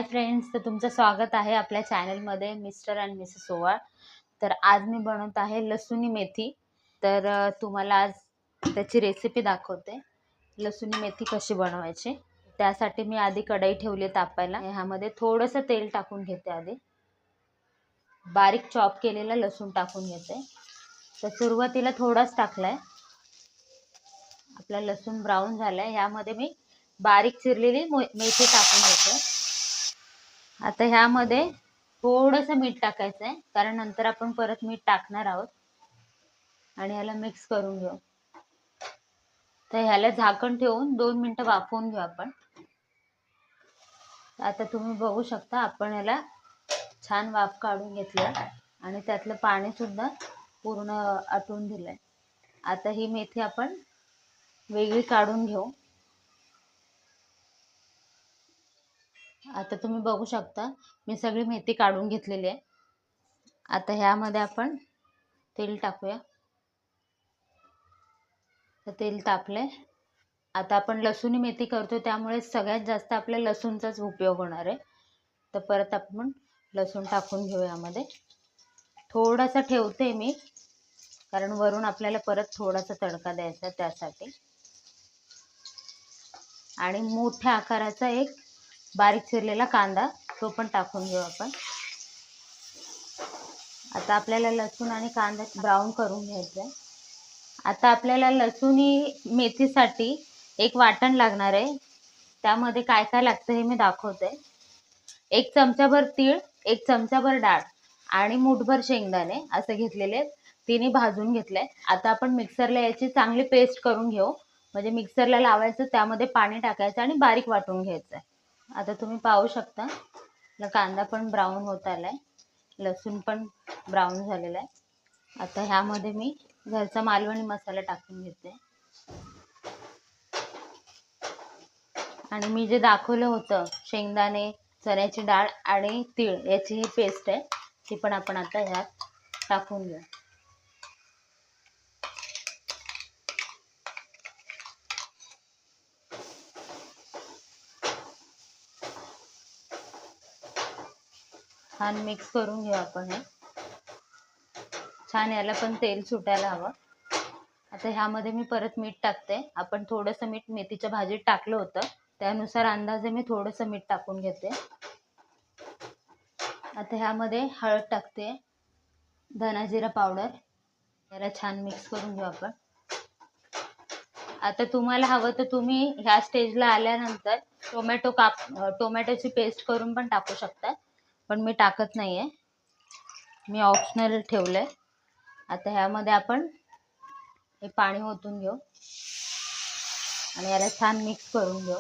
Friends, तर तुमचं स्वागत आहे आपल्या चॅनलमध्ये मिस्टर अँड मिसेस ओवाळ. तर आज मी बनवत आहे लसुणी मेथी. तर तुम्हाला आज त्याची रेसिपी दाखवते. लसुणी मेथी कशी बनवायची त्यासाठी मी आधी कढई ठेवली तापायला. ह्यामध्ये थोडंसं तेल टाकून घेते. आधी बारीक चॉप केलेला लसूण टाकून घेते. तर सुरुवातीला थोडाच टाकलाय. आपला लसूण ब्राऊन झालाय. यामध्ये मी बारीक चिरलेली मेथी टाकून घेते. आता ह्यामध्ये थोडंसं मीठ टाकायचं आहे, कारण नंतर आपण परत मीठ टाकणार आहोत. आणि ह्याला मिक्स करून घेऊ. तर ह्याला झाकण ठेवून 2 मिनिटं वाफवून घेऊ आपण. आता तुम्ही बघू शकता आपण ह्याला छान वाफ काढून घेतलं आणि त्यातलं पाणी सुद्धा पूर्ण आटून दिलंय. आता ही मेथी आपण वेगळी काढून घेऊ. आता तुम्ही बघू शकता मी सगळी मेथी काढून घेतलेली आहे. आता ह्यामध्ये आपण तेल टाकूया. तर तेल तापले. आता आपण लसुणी मेथी करतो त्यामुळे सगळ्यात जास्त आपल्या लसूणचाच उपयोग होणार आहे. तर परत आपण लसूण टाकून घेऊ. यामध्ये थोडासा ठेवते मी, कारण वरून आपल्याला परत थोडासा तडका द्यायचा त्यासाठी. आणि मोठ्या आकाराचा एक बारीक चिरलेला कांदा तो पण टाकून घेऊ आपण. आता आपल्याला लसूण आणि कांदा ब्राऊन करून घ्यायचा आहे. आता आपल्याला लसुणी मेथीसाठी एक वाटण लागणार आहे. त्यामध्ये काय काय लागतं हे मी दाखवते. 1 चमचाभर तीळ, 1 चमचाभर डाळ आणि मूठभर शेंगदाणे असे घेतलेले. तिन्ही भाजून घेतले. आता आपण मिक्सरला याची चांगली पेस्ट करून घेऊ. म्हणजे मिक्सरला लावायचं, त्यामध्ये पाणी टाकायचं आणि बारीक वाटून घ्यायचं. आता तुम्ही पाहू शकता कांदा पण ब्राऊन होत आलाय, लसूण पण ब्राऊन झालेला आहे. आता ह्यामध्ये मी घरचा मालवणी मसाला टाकून घेते. आणि मी जे दाखवलं होतं शेंगदाणे, चण्याची डाळ आणि तीळ याची ही पेस्ट आहे, ती पण आपण आता ह्यात टाकून घेऊ. छान मिक्स करून घेऊ आपण. हे छान याला पण तेल सुटायला हवं. आता ह्यामध्ये मी परत मीठ टाकते. आपण थोडंसं मीठ मेथीच्या भाजीत टाकलं होतं, त्यानुसार अंदाजे मी थोडंसं मीठ टाकून घेते. आता ह्यामध्ये हळद टाकते, धना जिरा पावडर. याला छान मिक्स करून घेऊ आपण. आता तुम्हाला हवं तर तुम्ही ह्या स्टेजला आल्यानंतर टोमॅटोची पेस्ट करून पण टाकू शकता, पण मी टाकत नाहीये, मी ऑप्शनल ठेवलंय. आता ह्यामध्ये आपण हे पाणी ओतून घेऊ आणि याला छान मिक्स करून घेऊ.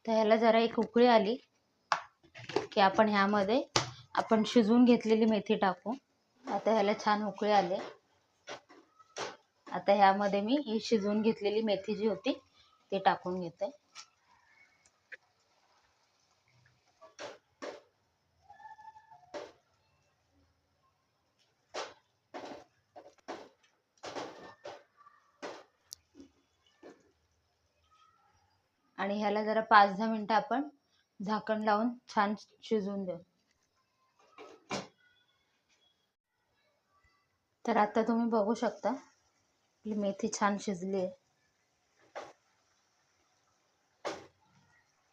तर ह्याला जरा एक उकळी आली की आपण ह्यामध्ये शिजवून घेतलेली मेथी टाकू. आता ह्याला छान उकळी आले. आता ह्यामध्ये मी ही शिजवून घेतलेली मेथी जी होती ती टाकून घेते. आणि ह्याला जरा 5-10 मिनिटं आपण झाकण लावून छान शिजवून देऊ. तर आता तुम्ही बघू शकता आपली मेथी छान शिजली आहे.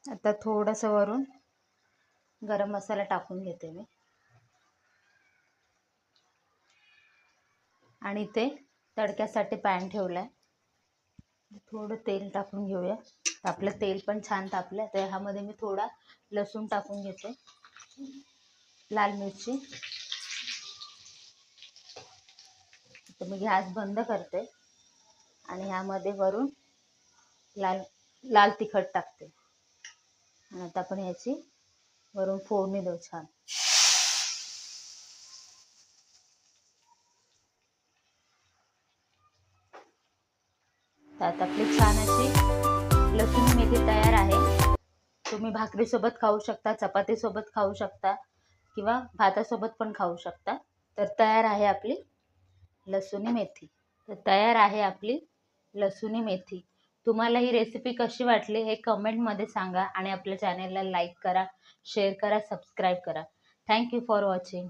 आता थोडंसं वरून गरम मसाला टाकून घेते मी. आणि ते तडक्यासाठी पॅन ठेवलाय. थोडं तेल टाकून घेऊया. आपलं तेल पण छान तापलं. तर ह्यामध्ये मी थोडा लसूण टाकून घेते, लाल मिरची. तर मी गॅस बंद करते आणि ह्यामध्ये वरून लाल तिखट टाकते. आणि आता आपण ह्याची वरून फोडणी देऊ छान. आता आपली छान अशी लसूण मेथी तयार आहे. तुम्ही भाकरीसोबत खाऊ शकता, चपातीसोबत खाऊ शकता किंवा भातासोबत पण खाऊ शकता. तर तयार आहे आपली लसुणी मेथी. तर तयार आहे आपली लसुणी मेथी. तुम्हाला ही रेसिपी कशी वाटली हे कमेंटमध्ये सांगा आणि आपल्या चॅनेलला लाईक करा, शेअर करा, सबस्क्राईब करा. Thank you for watching.